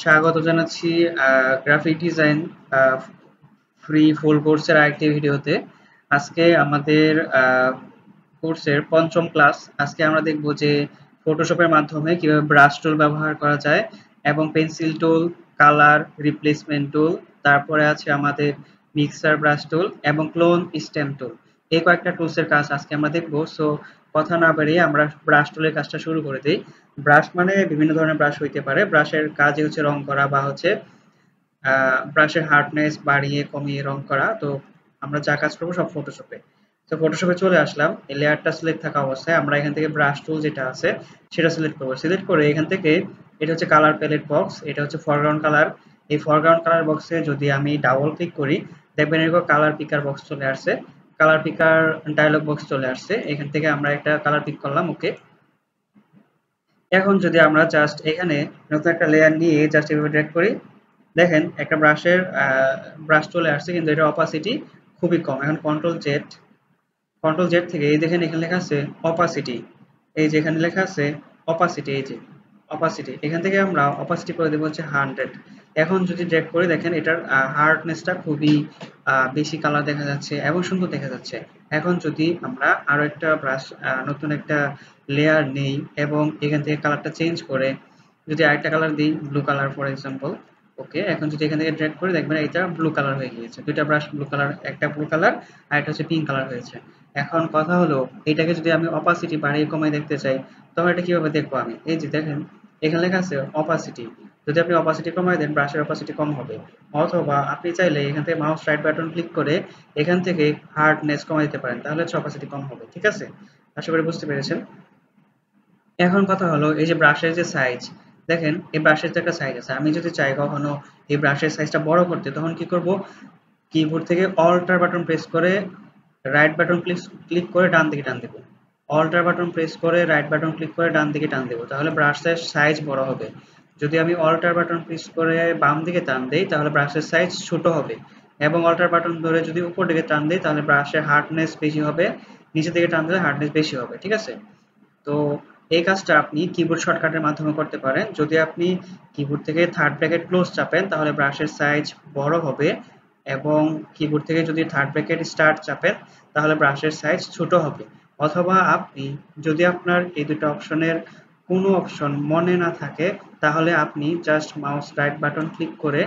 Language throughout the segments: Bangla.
স্বাগত জানাচ্ছি গ্রাফিক ডিজাইন ফ্রি ফুল কোর্সের আরেকটি ভিডিওতে। আজকে আমাদের কোর্সের পঞ্চম ক্লাস। আজকে আমরা দেখব যে ফটোশপের মাধ্যমে কিভাবে ব্রাশ টুল ব্যবহার করা যায় এবং পেন্সিল টুল, কালার রিপ্লেসমেন্ট টুল, তারপরে আছে আমাদের মিক্সার ব্রাশ টুল এবং ক্লোন স্টেম টুল। এই কয়েকটা টুলসের কাজ আজকে আমরা দেখব। সো কথা না বাড়িয়ে আমরা ব্রাশ টুলের কাজটা শুরু করে দিই। ব্রাশ মানে বিভিন্ন ধরনের ব্রাশ হইতে পারে। ব্রাশের কাজই হচ্ছে রং করা বা হচ্ছে ব্রাশের হার্ডনেস বাড়িয়ে কমিয়ে রং করা। তো আমরা যা কাজ করবো সব ফটোশপে। তো ফটোশপে চলে আসলাম, এই লেয়ারটা সিলেক্ট থাকা অবস্থায় আমরা এখান থেকে ব্রাশ টুল যেটা আছে সেটা সিলেক্ট করবো। সিলেক্ট করে এখান থেকে এটা হচ্ছে কালার প্যালেট বক্স, এটা হচ্ছে ফরগ্রাউন্ড কালার। এই ফরগ্রাউন্ড কালার বক্সে যদি আমি ডাবল ক্লিক করি দেখবেন এরকম কালার পিকার বক্স চলে আসছে, কালার পিকার ডায়লগ বক্স চলে আসছে। এখান থেকে আমরা একটা কালার পিক করলাম, ওকে। এখন যদি আমরা জাস্ট এখানে নতুন একটা লেয়ার নিয়ে জাস্ট এভাবে ড্র্যাগ করি, দেখেন একটা ব্রাশ চলে আসছে, কিন্তু এটা অপাসিটি খুবই কম। এখন কন্ট্রোল জেড থেকে এই দেখেন এখানে লেখা আছে অপাসিটি, এই যে এখানে লেখা আছে অপাসিটি, এই যে অপাসিটি, এখান থেকে আমরা অপাসিটি করে দেবো হচ্ছে 100। এখন যদি ড্র্যাগ করে দেখেন এটার হার্ডনেসটা খুবই বেশি কালার দেখা যাচ্ছে এবং সুন্দর দেখা যাচ্ছে। এখন যদি আমরা আরো একটা ব্রাশ নতুন একটা লেয়ার নেই এবং এখান থেকে কালারটা চেঞ্জ করে যদি আরেকটা কালার দিই, ব্লু কালার ফর এক্সাম্পল, ওকে। এখন যদি এখান থেকে ড্র্যাগ করি দেখবেন এটা ব্লু কালার হয়ে গিয়েছে। দুইটা ব্রাশ ব্লু কালার, একটা ব্লু কালার আর একটা হচ্ছে পিঙ্ক কালার হয়েছে। এখন কথা হলো এটাকে যদি আমি অপাসিটি বাড়িয়ে কমায় দেখতে চাই তখন এটা কিভাবে দেখবো আমি? এই যে দেখেন এখানে লেখা আছে অপাসিটি, যদি আপনি অপাসিটি কমায় দেন ব্রাশের অপাসিটি কম হবে। অথবা আপনি চাইলে এখান থেকে মাউস রাইট বাটন ক্লিক করে এখান থেকে হার্ডনেস কমায় দিতে পারেন, তাহলে হচ্ছে অপাসিটি কম হবে। ঠিক আছে, আশা করি বুঝতে পেরেছেন। এখন কথা হলো এই যে ব্রাশের যে সাইজ, দেখেন এই ব্রাশের তো একটা সাইজ আছে। আমি যদি চাই কখনো এই ব্রাশের সাইজটা বড় করতে তখন কি করব? কিবোর্ড থেকে অল্টার বাটন প্রেস করে রাইট বাটন ক্লিক করে ডান দিকে টান দেবো। অল্টার বাটন প্রেস করে রাইট বাটন ক্লিক করে ডান দিকে টান দেবো, তাহলে ব্রাশের সাইজ বড় হবে। যদি আমি অল্টার বাটন প্রেস করে বাম দিকে টান দেই তাহলে ব্রাশের সাইজ ছোট হবে। এবং অল্টার বাটন ধরে যদি উপর দিকে টান দেই তাহলে ব্রাশের হার্ডনেস বেশি হবে, নিচে দিকে টান দিলে হার্ডনেস বেশি হবে। ঠিক আছে, তো এই কাজটা আপনি কিবোর্ড শর্টকাটের মাধ্যমে করতে পারেন। যদি আপনি কিবোর্ড থেকে থার্ড ব্র্যাকেট ক্লোজ চাপেন তাহলে ব্রাশের সাইজ বড় হবে, এবং কিবোর্ড থেকে যদি থার্ড ব্র্যাকেট স্টার্ট চাপেন তাহলে ব্রাশের সাইজ ছোট হবে। অথবা আপনি যদি আপনার এই দুটো অপশনের কোনো অপশন মনে না থাকে তাহলে আপনি just mouse right button click করে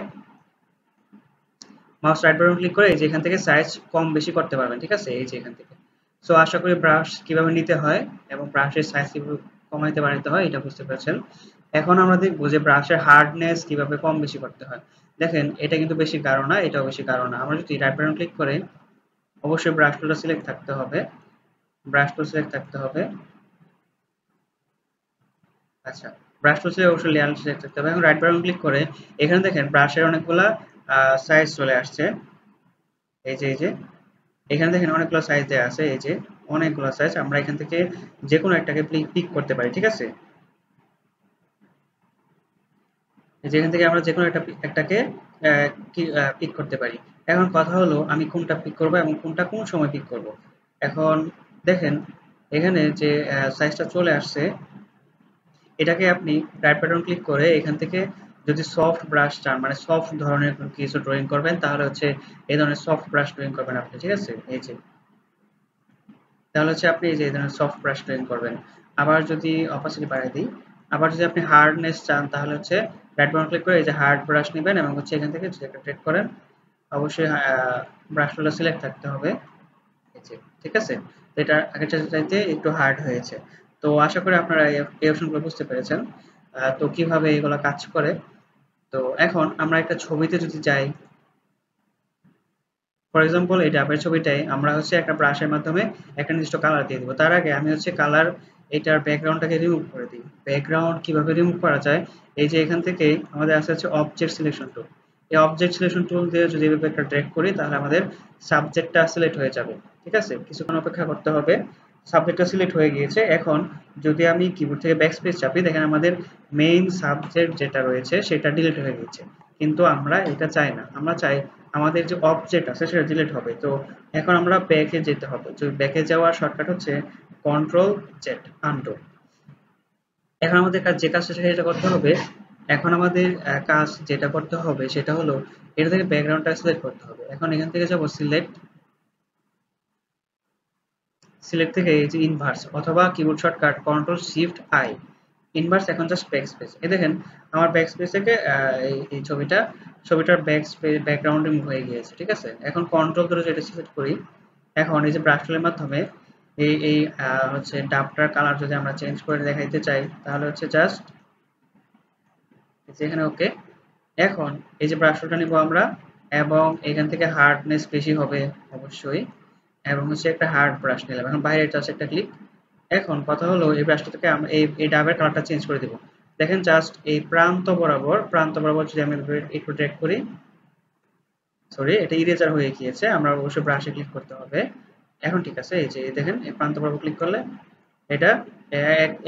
এই যে এখান থেকে সাইজ কম বেশি করতে পারবেন। ঠিক আছে, এই যে এখান থেকে। সো আশা করি ব্রাশ কিভাবে নিতে হয় এবং ব্রাশের সাইজ কিভাবে কমাইতে বাড়াইতে হয় এটা বুঝতে পেরেছেন। এখন আমরা দেখবো যে ব্রাশের হার্ডনেস কিভাবে কম বেশি করতে হয়। দেখেন এটা কিন্তু বেশি গাঢ় না, এটাও বেশি গাঢ় না। আমরা যদি রাইট বাটন ক্লিক করে অবশ্যই ব্রাশ টুলটা সিলেক্ট থাকতে হবে, ব্রাশ টুল সিলেক্ট থাকতে হবে। আচ্ছা, ব্রাশ টুল সিলেক্ট অবশ্যই লেয়ার সিলেক্ট থাকতে হবে। এখন রাইট বাটন ক্লিক করে এখানে দেখেন ব্রাশের অনেকগুলা সাইজ চলে আসছে। এই যে এখানে দেখেন অনেকগুলো সাইজ দেওয়া আছে, এই যে অনেকগুলো সাইজ। আমরা এখান থেকে যে কোনো একটাকে পিক করতে পারি। ঠিক আছে, যেখান থেকে আমরা যে কোনো একটাকে পিক করতে পারি। এখন কথা হলো আমি কোনটা পিক করব এবং কোনটা কোন সময় পিক করব। এখন দেখেন এখানে যে সাইজটা চলে আসছে এটাকে আপনি রাইট বাটন ক্লিক করে এখান থেকে যদি সফট ব্রাশ চান, মানে সফট ধরনের কিছু ড্রয়িং করবেন, তাহলে হচ্ছে এই ধরনের সফট ব্রাশ ড্রয়িং করবেন আপনি। ঠিক আছে, এই যে তাহলে হচ্ছে আপনি এই যে এই ধরনের সফট ব্রাশ ড্রয়িং করবেন। আবার যদি অপাসিটি বাড়িয়ে দিই, আবার যদি আপনি হার্ডনেস চান তাহলে হচ্ছে রাইট বাটন ক্লিক করে এই যে হার্ড ব্রাশ নেবেন এবং হচ্ছে এখান থেকে যদি একটা ট্রেড করেন অবশ্যই ব্রাশ টুলটা সিলেক্ট থাকতে হবে। এই যে ঠিক আছে, তো এটা আগের চাইতে একটু হার্ড হয়েছে। তো আশা করি আপনারা এই অপশনগুলো বুঝতে পেরেছেন তো কিভাবে এগুলো কাজ করে। তো এখন আমরা একটা ছবিতে যদি যাই, ফর এক্সাম্পল এই ডাবের ছবিটাই আমরা হচ্ছে একটা ব্রাশের মাধ্যমে একটা নির্দিষ্ট কালার দিয়ে দিব। তার আগে আমি হচ্ছে কালার এটার ব্যাকগ্রাউন্ডটাকে রিমুভ করে দিই। ব্যাকগ্রাউন্ড কিভাবে রিমুভ করা যায়, এই যে এখান থেকে আমাদের আছে হচ্ছে অবজেক্ট সিলেকশন টুল। এই অবজেক্ট সিলেকশন টুল দিয়ে যদি এভাবে একটা ড্র্যাগ করি তাহলে আমাদের সাবজেক্টটা সিলেক্ট হয়ে যাবে। ঠিক আছে, কিছুক্ষণ অপেক্ষা করতে হবে। সাবজেক্টটা সিলেক্ট হয়ে গিয়েছে। এখন যদি আমি কিবোর্ড থেকে ব্যাকস্পেস চাপি দেখেন আমাদের মেইন সাবজেক্ট যেটা রয়েছে সেটা ডিলিট হয়ে গেছে। কিন্তু আমরা এটা চাই না, আমরা চাই আমাদের যে অবজেক্ট আছে সেটা ডিলিট হবে। তো এখন আমরা ব্যাকে যেতে হবে। তো ব্যাকে যাওয়ার শর্টকাট হচ্ছে কন্ট্রোল জেড, আনডু। এখন আমাদের কাজ যে কাজটা সেটা করতে হবে, এখন আমাদের কাজ যেটা করতে হবে সেটা হলো এটা থেকে ব্যাকগ্রাউন্ডটা সিলেক্ট করতে হবে। এখন এখান থেকে যাব সিলেক্ট, সিলেক্ট থেকে এই যে ইনভার্স অথবা keyboard shortcut control shift I, inverse এখন জাস্ট ব্যাক স্পেস। এই দেখেন আমার ব্যাক স্পেস থেকে এই ছবিটার ব্যাকগ্রাউন্ড রিমুভ হয়ে গিয়েছে, ঠিক আছে। এখন কন্ট্রোল ধরে যেটা সিলেক্ট করি, এখন এই যে ব্রাশ টুলের মাধ্যমে এই হচ্ছে ডাবটার কালার যদি আমরা চেঞ্জ করে দেখাইতে চাই তাহলে হচ্ছে জাস্ট এখানে ওকে। এখন এই যে ব্রাশ টুলটা নিব আমরা এবং এখান থেকে হার্ডনেস বেশি হবে অবশ্যই, এবং হচ্ছে একটা হার্ড ব্রাশ নিলাম। এখন বাইরে জাস্ট একটা ক্লিক। এখন কথা হলো এই ব্রাশটা থেকে আমরা এই ডাবের কালারটা চেঞ্জ করে দিব। দেখেন জাস্ট এই প্রান্ত বরাবর যদি আমি একটু ড্র্যাগ করি, সরি এটা ইরেজার হয়ে গিয়েছে, আমরা অবশ্যই ব্রাশে ক্লিক করতে হবে। এখন ঠিক আছে, এই যে দেখেন এই প্রান্ত বরাবর ক্লিক করলে এটা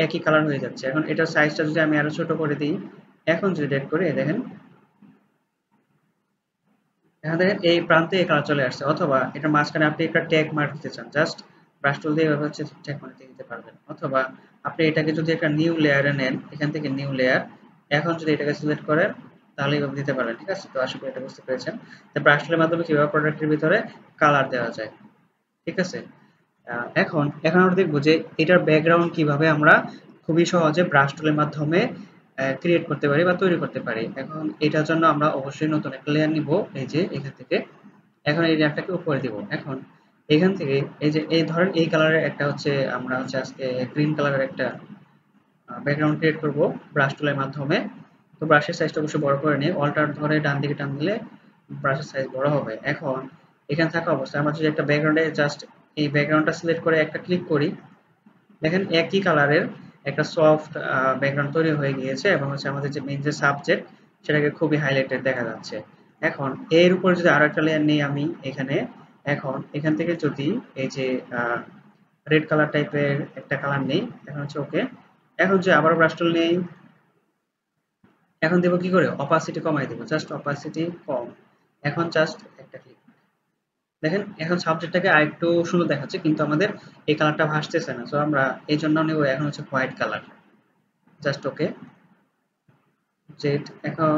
একই কালার হয়ে যাচ্ছে। এখন এটার সাইজটা যদি আমি আরো ছোট করে দিই, এখন যদি ড্র্যাগ করি দেখেন, এখন দেখেন এই প্রান্তে এই কালার চলে আসছে। অথবা এটার মাঝখানে আপনি একটা ট্যাগ মার্ক দিতে চান, জাস্ট ব্রাশ টুল দিয়ে এভাবে হচ্ছে ট্যাগ মার্ক দিয়ে দিতে পারবেন। অথবা আপনি এটাকে যদি একটা নিউ লেয়ারে নেন, এখান থেকে নিউ লেয়ার, এখন যদি এটাকে সিলেক্ট করেন তাহলে এইভাবে দিতে পারবেন, ঠিক আছে। তো আশা করি এটা বুঝতে পেরেছেন যে ব্রাশ টুলের মাধ্যমে কিভাবে প্রোডাক্টের ভিতরে কালার দেওয়া যায়, ঠিক আছে। এখন আমরা দেখবো যে এটার ব্যাকগ্রাউন্ড কিভাবে আমরা খুবই সহজে ব্রাশ টুলের মাধ্যমে ক্রিয়েট করতে পারি বা তৈরি করতে পারি। এখন এটার জন্য আমরা অবশ্যই নতুন একটা লেয়ার নিব, এই যে এখান থেকে। এখন এই লেয়ারটাকে উপরে দিব। এখন এখান থেকে এই যে এই ধরেন এই কালারের একটা হচ্ছে আমরা হচ্ছে আজকে গ্রিন কালারের একটা ব্যাকগ্রাউন্ড ক্রিয়েট করব ব্রাশ টুলের মাধ্যমে। তো ব্রাশের সাইজটা অবশ্যই বড় করে নিই, অল্টার ধরে ডান দিকে টান দিলে ব্রাশের সাইজ বড় হবে। এখন এখানে থাকা অবস্থায় আমরা যদি একটা ব্যাকগ্রাউন্ডে জাস্ট এই ব্যাকগ্রাউন্ডটা সিলেক্ট করে একটা ক্লিক করি, দেখেন একই কালারের একটা সফট ব্যাকগ্রাউন্ড তৈরি হয়ে গিয়েছে এবং হচ্ছে আমাদের যে মেইন যে সাবজেক্ট সেটাকে খুবই হাইলাইটেড দেখা যাচ্ছে। এখন এর উপর যদি আরো একটা লেয়ার নিই আমি এখানে, এখন এখান থেকে যদি এই যে রেড কালার টাইপের একটা কালার নেই, এখন হচ্ছে ওকে। এখন যে আবার ব্রাশ টুল নেই, এখন দেবো কি করে, অপাসিটি কমাই দেবো, জাস্ট অপাসিটি কম। এখন জাস্ট একটা ক্লিক, দেখেন এখন সাবজেক্টটাকে আরেকটু সুন্দর দেখাচ্ছে, কিন্তু আমাদের এই কালারটা ভাসতেছে না। সো আমরা এই জন্য নেব এখন হচ্ছে white colour, just okay. Z এখন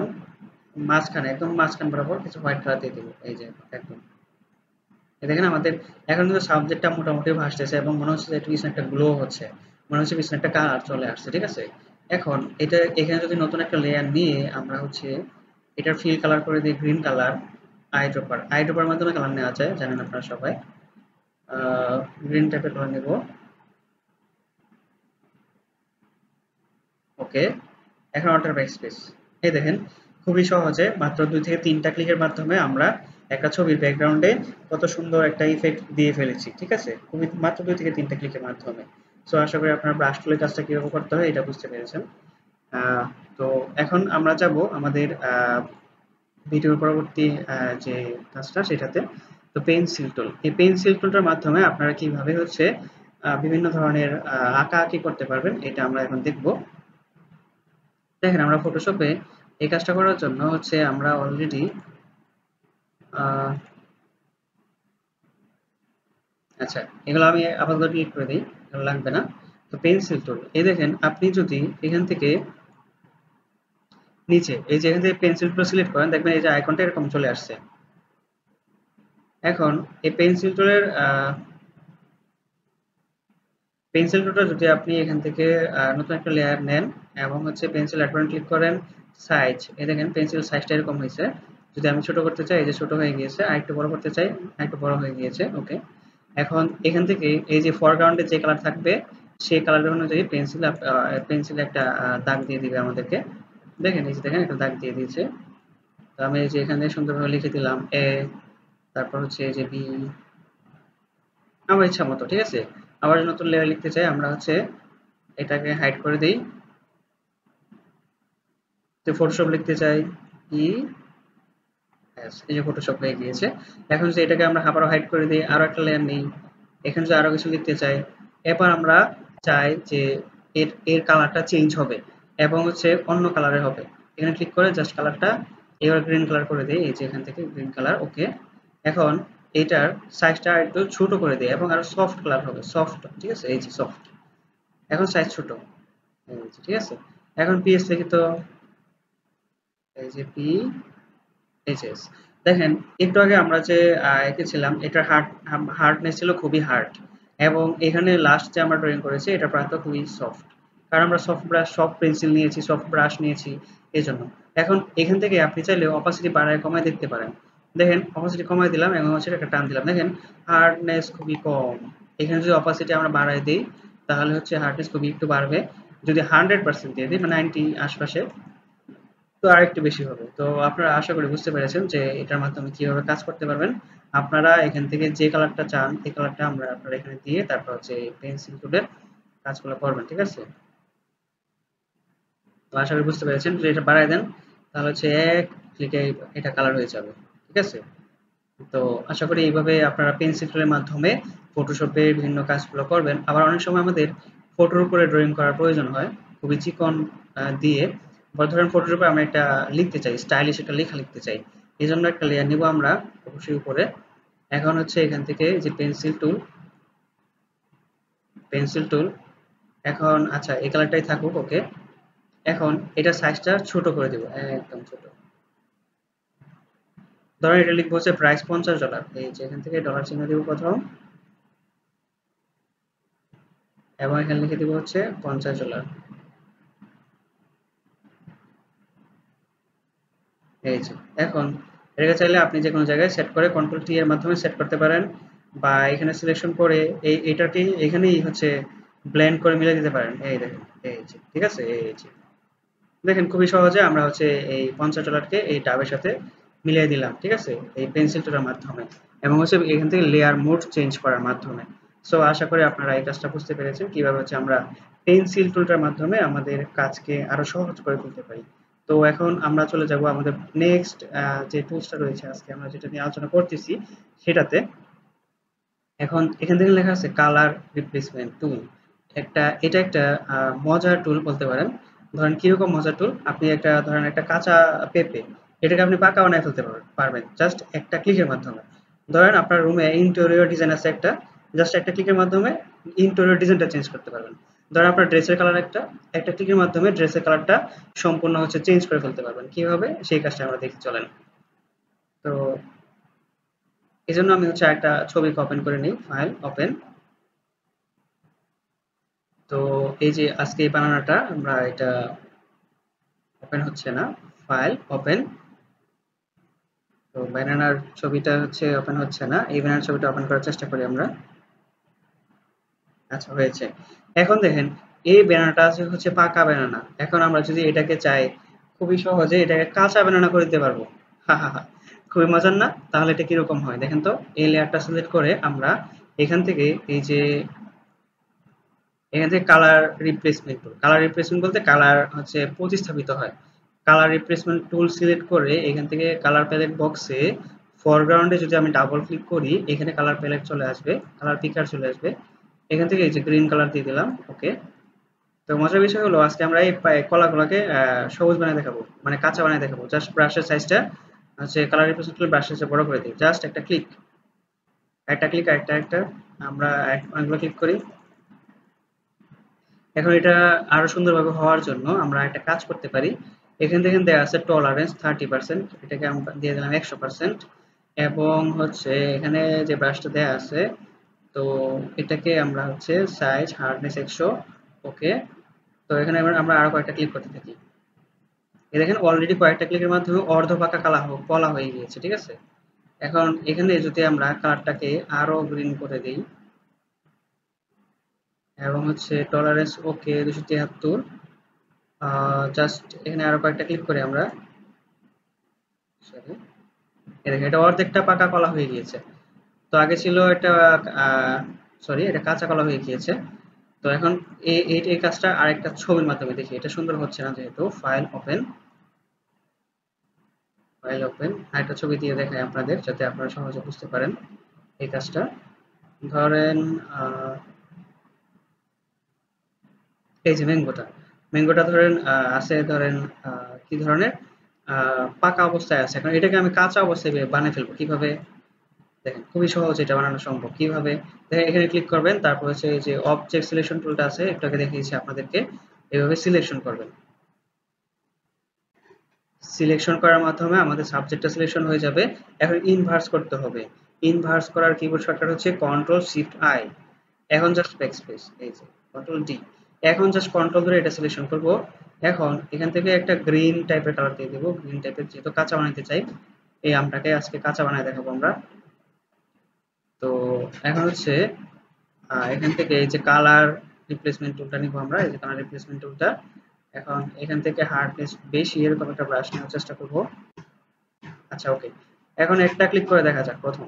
মাঝখানে একদম মাঝখান বরাবর কিছু হোয়াইট কালার দিয়ে দেবো, এই যে একদম। দেখেন আমাদের এখন কিন্তু সাবজেক্টটা মোটামুটি ভাসতেছে এবং মনে হচ্ছে যে পিছনে একটা গ্লো হচ্ছে, মনে হচ্ছে পিছনে একটা কালার চলে আসছে, ঠিক আছে। এখন এটা এখানে যদি নতুন একটা লেয়ার নিয়ে আমরা হচ্ছে এটার ফিল কালার করে দিই গ্রিন কালার, আই ড্রপার মাধ্যমে কালার নেওয়া যায় জানেন আপনারা সবাই। গ্রিন টাইপের কালার নেব, ওকে। এখন অল্টার ব্যাকস্পেস, এই দেখেন খুবই সহজে মাত্র 2 থেকে 3টা ক্লিকের মাধ্যমে আমরা একটা ছবির ব্যাকগ্রাউন্ডে কত সুন্দর একটা ইফেক্ট দিয়ে ফেলেছি, ঠিক আছে, খুবই মাত্র 2 থেকে 3টা ক্লিকের মাধ্যমে। সো আশা করি আপনারা ব্রাশ টুলের কাজটা কিভাবে করতে হয় এটা বুঝতে পেরেছেন। আহ, তো এখন আমরা যাব আমাদের ভিডিওর পরবর্তী যে কাজটা সেটাতে। তো পেন্সিল টুল, এই পেন্সিল টুলটার মাধ্যমে আপনারা কিভাবে হচ্ছে বিভিন্ন ধরনের আঁকাআঁকি করতে পারবেন এটা আমরা এখন দেখব। দেখেন আমরা ফটোশপে এই কাজটা করার জন্য হচ্ছে আমরা অলরেডি আচ্ছা এগুলো আমি আপাতত ডিলিট করে দিই, এগুলো লাগবে না। তো পেন্সিল টুল, এই দেখেন আপনি যদি এখান থেকে নিচে এই যে এখান থেকে পেন্সিল টুল সিলেক্ট করেন, দেখবেন এই যে আইকনটা এরকম চলে আসছে। এখন এই পেন্সিল টুলটা যদি আপনি এখান থেকে নতুন একটা লেয়ার নেন এবং হচ্ছে পেন্সিল আইকনে ক্লিক করেন, সাইজ, এই দেখেন পেন্সিল সাইজটা এরকম হয়েছে। যদি আমি ছোট করতে চাই এই যে ছোট হয়ে গিয়েছে, আরেকটু বড় করতে চাই আরেকটু বড় হয়ে গিয়েছে, ওকে। এখন এখান থেকে এই যে ফরগ্রাউন্ডে যে কালার থাকবে সেই কালারের অনুযায়ী পেন্সিল একটা দাগ দিয়ে দিবে আমাদেরকে। দেখেন এই যে দেখেন একটা দাগ দিয়ে দিয়েছে। তো আমি এই যে এখানে সুন্দরভাবে লিখে দিলাম এ, তারপর হচ্ছে এই যে বি, আমার ইচ্ছা মতো, ঠিক আছে। আবার নতুন লেয়ার লিখতে চাই আমরা হচ্ছে এটাকে হাইড করে দিই। তো ফটোশপ লিখতে চাই ই এস, এই যে ফটোশপ হয়ে গিয়েছে। এখন যে এটাকে আমরা আবারও হাইড করে দিই, আরো একটা লেয়ার নেই, এখানে যদি আরো কিছু লিখতে চাই, এরপর আমরা চাই যে এর কালারটা চেঞ্জ হবে এবং হচ্ছে অন্য কালারের হবে, এখানে ক্লিক করে জাস্ট কালারটা এবার গ্রিন কালার করে দিই, এই যে এখান থেকে গ্রিন কালার, ওকে। এখন এটার সাইজটা একটু ছোট করে দিই এবং আরো সফট কালার হবে, সফট, ঠিক আছে, এই যে সফট। এখন সাইজ ছোট, এই যে, ঠিক আছে। এখন পিএস লিখিত এই যে পি এইচ এস। দেখেন একটু আগে আমরা যে এঁকেছিলাম এটার হার্ডনেস ছিল খুবই হার্ড, এবং এখানে লাস্ট যে আমরা ড্রয়িং করেছি এটা প্রান্ত খুবই সফট, কারণ আমরা সফট পেন্সিল নিয়েছি, সফট ব্রাশ নিয়েছি এই জন্য। এখন এখান থেকে আপনি চাইলে অপাসিটি বাড়ায় কমায় দেখতে পারেন। দেখেন অপাসিটি কমায় দিলাম এবং হচ্ছে একটা টান দিলাম, দেখেন হার্ডনেস খুবই কম। এখানে যদি অপাসিটি আমরা বাড়ায় দিই তাহলে হচ্ছে হার্ডনেস খুবই একটু বাড়বে। যদি 100% দিয়ে দিই, মানে 90 আশপাশে, তো আরেকটু বেশি হবে। তো আপনারা আশা করি বুঝতে পেরেছেন যে এটার মাধ্যমে কিভাবে কাজ করতে পারবেন। আপনারা এখান থেকে যে কালারটা চান এই কালারটা আপনারা এখানে দিয়ে তারপর হচ্ছে পেন্সিল টুলের কাজগুলো করবেন, ঠিক আছে? তো আশা করি বুঝতে পেরেছেন। যদি এটা বাড়ায় দেন তাহলে হচ্ছে এক ক্লিকে এটা কালার হয়ে যাবে, ঠিক আছে? তো আশা করি এইভাবে আপনারা পেন্সিল টুলের মাধ্যমে ফটোশপের বিভিন্ন কাজগুলো করবেন। আবার অনেক সময় আমাদের ফটোর উপরে ড্রয়িং করার প্রয়োজন হয় খুবই চিকন দিয়ে। বা ধরেন ফটোর উপরে আমরা একটা লিখতে চাই, স্টাইলিশ একটা লেখা লিখতে চাই, এই জন্য একটা লেয়ার নিব আমরা অবশ্যই উপরে। এখন হচ্ছে এখান থেকে যে পেন্সিল টুল এখন আচ্ছা এই কালারটাই থাকুক, ওকে। এখন এটা সাইজটা ছোট করে দেবো, একদম ছোট। ধরেন এটা লিখবো হচ্ছে প্রাইস $50, এই যে এখান থেকে ডলার চিহ্ন দিব প্রথম, এবং এখানে লিখে দিব হচ্ছে $50। এই যে এখন এটাকে চাইলে আপনি যে কোনো জায়গায় সেট করে কন্ট্রোল টি এর মাধ্যমে সেট করতে পারেন, বা এখানে সিলেকশন করে এটাকে এখানেই হচ্ছে ব্লেন্ড করে মিলিয়ে দিতে পারেন। এই দেখেন, এই যে ঠিক আছে, এই যে দেখেন খুবই সহজে আমরা হচ্ছে এই $50 এই ডাবের সাথে মিলিয়ে দিলাম, ঠিক আছে, এই পেন্সিল টুলের মাধ্যমে, এবং হচ্ছে এখান থেকে লেয়ার মোড চেঞ্জ করার মাধ্যমে। সো আশা করি আপনারা এই কাজটা বুঝতে পেরেছেন কিভাবে হচ্ছে আমরা পেন্সিল টুলটার মাধ্যমে আমাদের কাজকে আরো সহজ করে তুলতে পারি। তো এখন আমরা চলে যাব আমাদের নেক্সট যে টুলসটা রয়েছে আজকে আমরা যেটা নিয়ে আলোচনা করতেছি সেটাতে। এখন এখান থেকে লেখা আছে কালার রিপ্লেসমেন্ট টুল। এটা একটা মজার টুল বলতে পারেন। ধরেন কিরকম মজার টুল, আপনি একটা ধরেন একটা কাঁচা পেঁপে, এটাকে আপনি পাকা বানায় ফেলতে পারবেন জাস্ট একটা ক্লিকের মাধ্যমে। ধরেন আপনার রুমে ইন্টেরিয়র ডিজাইন আছে একটা, জাস্ট একটা ক্লিকের মাধ্যমে ইন্টেরিয়র ডিজাইনটা চেঞ্জ করতে পারবেন। ধরেন আপনার ড্রেসের কালার একটা, একটা ক্লিকের মাধ্যমে ড্রেসের কালারটা সম্পূর্ণ হচ্ছে চেঞ্জ করে ফেলতে পারবেন। কিভাবে সেই কাজটা আমরা দেখি চলেন। তো এজন্য আমি হচ্ছে একটা ছবি ওপেন করে নিই, ফাইল ওপেন। তো এই যে আজকে এই বানানোটা আমরা এটা ওপেন হচ্ছে না, ফাইল ওপেন। তো ব্যানানার ছবিটা হচ্ছে ওপেন হচ্ছে না, এই ব্যানানার ছবিটা ওপেন করার চেষ্টা করি আমরা। আচ্ছা হয়েছে। এখন দেখেন এই ব্যানানাটা আছে হচ্ছে পাকা ব্যানানা, এখন আমরা যদি এটাকে চাই খুবই সহজে এটাকে কাঁচা ব্যানানা করে দিতে পারবো। হা হা হা, খুবই মজার না? তাহলে এটা কিরকম হয় দেখেন তো। এই লেয়ারটা সিলেক্ট করে আমরা এখান থেকে এই যে এখান থেকে কালার রিপ্লেসমেন্ট টুল, কালার রিপ্লেসমেন্ট বলতে কালার হচ্ছে প্রতিস্থাপিত হয়। কালার রিপ্লেসমেন্ট টুল সিলেক্ট করে এখান থেকে কালার প্যালেট বক্সে ফরগ্রাউন্ডে যদি আমি ডাবল ক্লিক করি এখানে কালার প্যালেট চলে আসবে, কালার পিকার চলে আসবে। এখান থেকে এই যে গ্রিন কালার দিয়ে দিলাম, ওকে। তো মজার বিষয় হলো আজকে আমরা এই কলাগুলোকে সবুজ বানিয়ে দেখাবো, মানে কাঁচা বানিয়ে দেখাবো। জাস্ট ব্রাশের সাইজটা হচ্ছে কালার রিপ্লেসমেন্ট টুল ব্রাশের সাইজ বড় করে দিই, জাস্ট একটা ক্লিক, একটা ক্লিক, একটা আমরা অনেকগুলো ক্লিক করি। এখন এটা আরো সুন্দরভাবে হওয়ার জন্য আমরা একটা কাজ করতে পারি। এখান থেকে দেওয়া আছে টলারেন্স 30%, এটাকে আমরা দিয়ে দিলাম 100%। এবং হচ্ছে এখানে যে ব্রাশটা দেওয়া আছে, তো এটাকে আমরা হচ্ছে সাইজ হার্ডনেস 100, ওকে। তো এখানে এবার আমরা আরো কয়েকটা ক্লিক করতে থাকি। এই দেখেন অলরেডি কয়েকটা ক্লিকের মাধ্যমে অর্ধ পাকা কলা হয়ে গিয়েছে, ঠিক আছে। এখন এখানে যদি আমরা কালারটাকে আরো গ্রিন করে দিই এবং হচ্ছে টলারেন্স ওকে 273, জাস্ট এখানে আরো কয়েকটা ক্লিক করে আমরা, সরি, দেখেন এটা অর্ধেকটা পাকা কলা হয়ে গিয়েছে। তো আগে ছিল এটা সরি এটা কাঁচা কলা হয়ে গিয়েছে। তো এখন এই কাজটা আরেকটা ছবির মাধ্যমে দেখি, এটা সুন্দর হচ্ছে না যেহেতু। ফাইল ওপেন আরেকটা ছবি দিয়ে দেখাই আপনাদের যাতে আপনারা সহজে বুঝতে পারেন এই কাজটা। ধরেন এই যে ম্যাঙ্গোটা ধরেন আছে, ধরেন কি ধরনের পাকা অবস্থায় আছে। এখন এটাকে আমি কাঁচা অবস্থায় বানিয়ে ফেলবো কিভাবে, দেখেন খুবই সহজ এটা বানানো সম্ভব। কিভাবে দেখেন, এখানে ক্লিক করবেন, তারপর হচ্ছে এই যে অবজেক্ট সিলেকশন টুলটা আছে একটু আগে দেখিয়েছি আপনাদেরকে, এভাবে সিলেকশন করবেন। সিলেকশন করার মাধ্যমে আমাদের সাবজেক্টটা সিলেকশন হয়ে যাবে। এখন ইনভার্স করতে হবে। ইনভার্স করার কিবোর্ড শর্টকাট হচ্ছে কন্ট্রোল শিফট আই। এখন জাস্ট ব্যাকস্পেস, এই যে কন্ট্রোল ডি। এখন জাস্ট কন্ট্রোল ধরে এটা সিলেকশন করব। এখন এখান থেকে একটা গ্রিন টাইপের কালার দিয়ে দেবো, গ্রিন টাইপের, যেহেতু কাঁচা বানাইতে চাই। এই আমটাকে আজকে কাঁচা বানায় দেখাবো আমরা। তো এখন হচ্ছে এখান থেকে এই যে কালার রিপ্লেসমেন্ট টুলটা নিব আমরা, এই যে কালার রিপ্লেসমেন্ট টুলটা। এখন এখান থেকে হার্ডনেস বেশি এরকম একটা ব্রাশ নেওয়ার চেষ্টা করব। আচ্ছা, ওকে। এখন একটা ক্লিক করে দেখা যাক প্রথম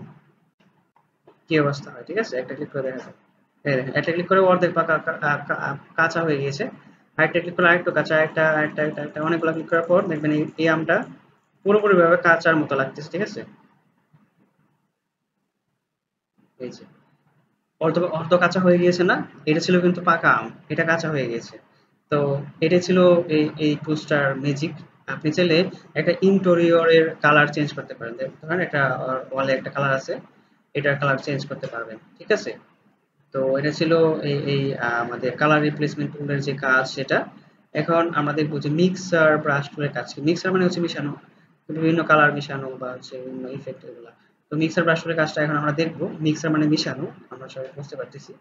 কি অবস্থা হয়। ঠিক আছে, একটা ক্লিক করে দেখা যাক। এই দেখেন, একটা ক্লিক করে অর্ধেক পাকা কাঁচা হয়ে গিয়েছে। আরেকটা ক্লিক করে আরেকটু কাঁচা, একটা একটা একটা একটা অনেকগুলো ক্লিক করার পর দেখবেন এই আমটা পুরোপুরি ভাবে কাঁচার মতো লাগতেছে। ঠিক আছে, এই যে অর্ধ অর্ধ কাঁচা হয়ে গিয়েছে না? এটা ছিল কিন্তু পাকা আম, এটা কাঁচা হয়ে গেছে। তো এটা ছিল এই এই টুলসটার ম্যাজিক। আপনি চাইলে একটা ইন্টেরিয়রের কালার চেঞ্জ করতে পারেন। ধরেন একটা ওয়ালে একটা কালার আছে, এটার কালার চেঞ্জ করতে পারবেন। ঠিক আছে, তো এটা ছিল এই এই আমাদের কালার রিপ্লেসমেন্ট টুলের যে কাজ সেটা। এখন আমরা দেখবো যে মিক্সার ব্রাশ টুলের কাজ কি। মিক্সার মানে হচ্ছে মিশানো, বিভিন্ন কালার মিশানো বা হচ্ছে বিভিন্ন ইফেক্ট এগুলা। তো মিক্সার ব্রাশ টুলের কাজটা এখন আমরা দেখবো। মিক্সার মানে মিশানো, আমরা সবাই বুঝতে পারতেছি।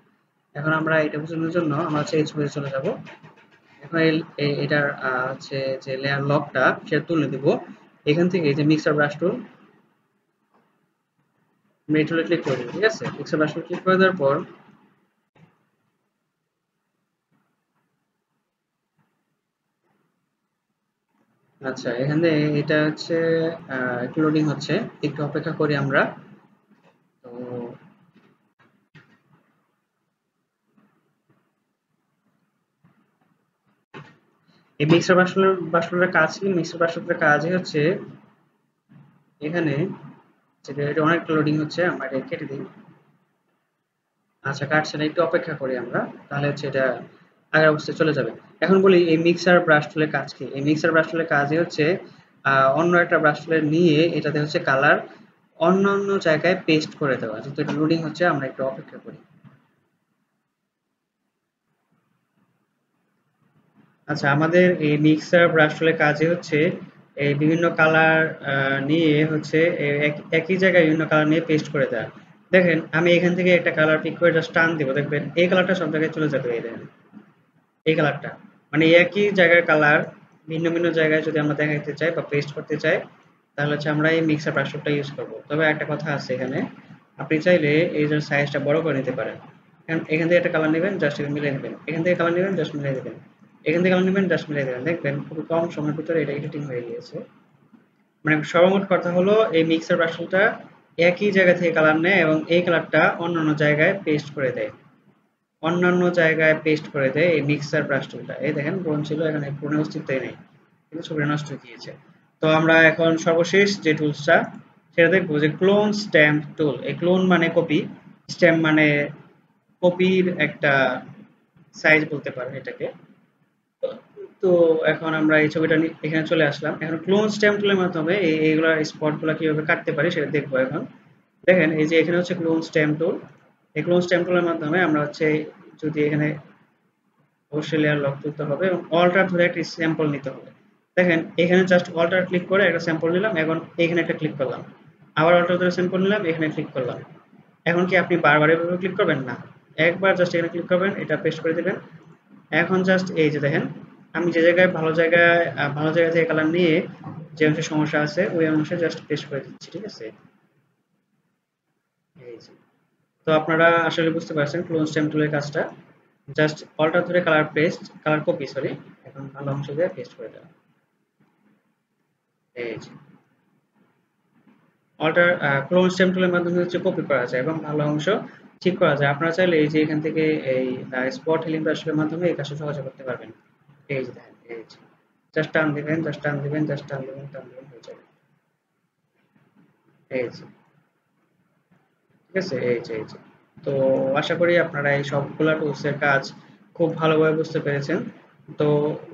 এখন আমরা এটা বোঝানোর জন্য আমরা হচ্ছে এই ছবিতে চলে যাব। এখন এটার হচ্ছে যে লেয়ার লকটা সেটা তুলে দিব। এখান থেকে এই যে মিক্সার ব্রাশ টুল, আমরা এই টুলে ক্লিক করে দিব। ঠিক আছে, মিক্সার ব্রাশ টুল ক্লিক করে দেওয়ার পর আচ্ছা, এখানে এটা হচ্ছে একটু লোডিং হচ্ছে, একটু অপেক্ষা করি আমরা। তো এই মিক্সার বাষ্পের কাজ কি? মিক্সার বাষ্পের কাজই হচ্ছে এখানে, যেটা এটা অনেকটা লোডিং হচ্ছে, আমরা এটা কেটে দিই। আচ্ছা, কাটছে না, একটু অপেক্ষা করি আমরা, তাহলে হচ্ছে এটা আগের অবস্থায় চলে যাবে। এখন বলি এই মিক্সার ব্রাশ টুলের কাজ কি। এই মিক্সার ব্রাশ টুলের কাজই হচ্ছে অন্য একটা ব্রাশ টুলের নিয়ে এটাতে হচ্ছে কালার অন্য অন্য জায়গায় পেস্ট করে দেওয়া। যেহেতু এটা লোডিং হচ্ছে, আমরা একটু অপেক্ষা করি। আচ্ছা, আমাদের এই মিক্সার ব্রাশ টুলের কাজই হচ্ছে এই বিভিন্ন কালার নিয়ে হচ্ছে একই জায়গায় বিভিন্ন কালার নিয়ে পেস্ট করে দেওয়া। দেখেন, আমি এখান থেকে একটা কালার পিক করে জাস্ট টান দিব, দেখবেন এই কালারটা সব জায়গায় চলে যাবে। এই দেখেন, এই কালারটা মানে একই জায়গার কালার ভিন্ন ভিন্ন জায়গায় যদি আমরা দেখাইতে চাই বা পেস্ট করতে চাই, তাহলে হচ্ছে আমরা এই মিক্সার ব্রাশ টুলটা ইউজ করব। তবে একটা কথা আছে এখানে, আপনি চাইলে এই যে সাইজটা বড় করে নিতে পারেন। এখান থেকে একটা কালার নেবেন, জাস্ট মিলিয়ে নেবেন। এখান থেকে কালার নেবেন, জাস্ট মিলিয়ে দেবেন। এখান থেকে কালার নেবেন, জাস্ট মিলিয়ে দেবেন। দেখবেন খুব কম সময়ের ভিতরে এটা এডিটিং হয়ে গিয়েছে। মানে সর্বমোট কথা হলো, এই মিক্সার ব্রাশ টুলটা একই জায়গা থেকে কালার নেয় এবং এই কালারটা অন্যান্য জায়গায় পেস্ট করে দেয়। অন্যান্য জায়গায় পেস্ট করে দেয় এই মিক্সার ব্রাশ টুলটা। এই দেখেন, ব্রোন ছিল, এখানে ব্রোনের অস্তিত্বই নেই, কিন্তু ছবিটা নষ্ট হয়ে গিয়েছে। তো আমরা এখন সর্বশেষ যে টুলসটা সেটা দেখবো যে ক্লোন স্ট্যাম্প টুল। এই ক্লোন মানে কপি, স্ট্যাম্প মানে কপির একটা সাইজ বলতে পারেন এটাকে। তো এখন আমরা এই ছবিটা এখানে চলে আসলাম। এখন ক্লোন স্ট্যাম্প টুলের মাধ্যমে এইগুলা স্পট গুলা কিভাবে কাটতে পারি সেটা দেখবো এখন। দেখেন, এই যে এখানে হচ্ছে ক্লোন স্ট্যাম্প টুল। এই ক্লোন স্ট্যাম্প টুলের মাধ্যমে আমরা হচ্ছে যদি এখানে অবশ্যই লেয়ার লক তুলতে হবে এবং অল্টার ধরে একটা স্যাম্পল নিতে হবে। দেখেন, এখানে জাস্ট অল্টার ক্লিক করে একটা স্যাম্পল নিলাম, এখন এখানে একটা ক্লিক করলাম, আবার অল্টার ধরে স্যাম্পল নিলাম, এখানে ক্লিক করলাম। এখন কি আপনি বারবার এভাবে ক্লিক করবেন না, একবার জাস্ট এখানে ক্লিক করবেন, এটা পেস্ট করে দিবেন। এখন জাস্ট এই যে দেখেন, আমি যে জায়গায় ভালো জায়গা থেকে কালার নিয়ে যে অংশে সমস্যা আছে ওই অংশে জাস্ট পেস্ট করে দিচ্ছি। ঠিক আছে, এই যে। তো আপনারা আসলে বুঝতে পারছেন ক্লোন স্ট্যাম্প টুলের কাজটা। জাস্ট অল্টার ধরে কালার কপি, সরি, এখন ভালো অংশ দিয়ে পেস্ট করে দেওয়া। এই যে অল্টার ক্লোন স্ট্যাম্প টুলের মাধ্যমে হচ্ছে কপি করা যায় এবং ভালো অংশ ঠিক করা যায়। আপনারা চাইলে এই যে এখান থেকে এই স্পট হিলিং ব্রাশের মাধ্যমে এই কাজটা সহজে করতে পারবেন। এই যে দেখেন, এই যে জাস্ট টান দিবেন, জাস্ট টান দিবেন, জাস্ট টান দিবেন, টান দিবেন, হয়ে যাবে। এই যে, ঠিক আছে, এই যে এই যে। তো আশা করি আপনারা এই সবগুলা টুলস এর কাজ খুব ভালোভাবে বুঝতে পেরেছেন। তো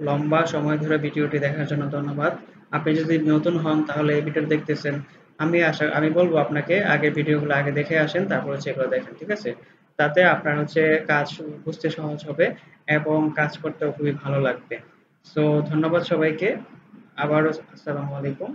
লম্বা সময় ধরে ভিডিওটি দেখার জন্য ধন্যবাদ। আপনি যদি নতুন হন তাহলে এই ভিডিও দেখতেছেন, আমি বলবো আপনাকে আগের ভিডিওগুলো আগে দেখে আসেন, তারপর হচ্ছে এগুলো দেখেন। ঠিক আছে, তাতে আপনার হচ্ছে কাজ বুঝতে সহজ হবে এবং কাজ করতেও খুবই ভালো লাগবে। তো ধন্যবাদ সবাইকে। আবারও আসসালামু আলাইকুম।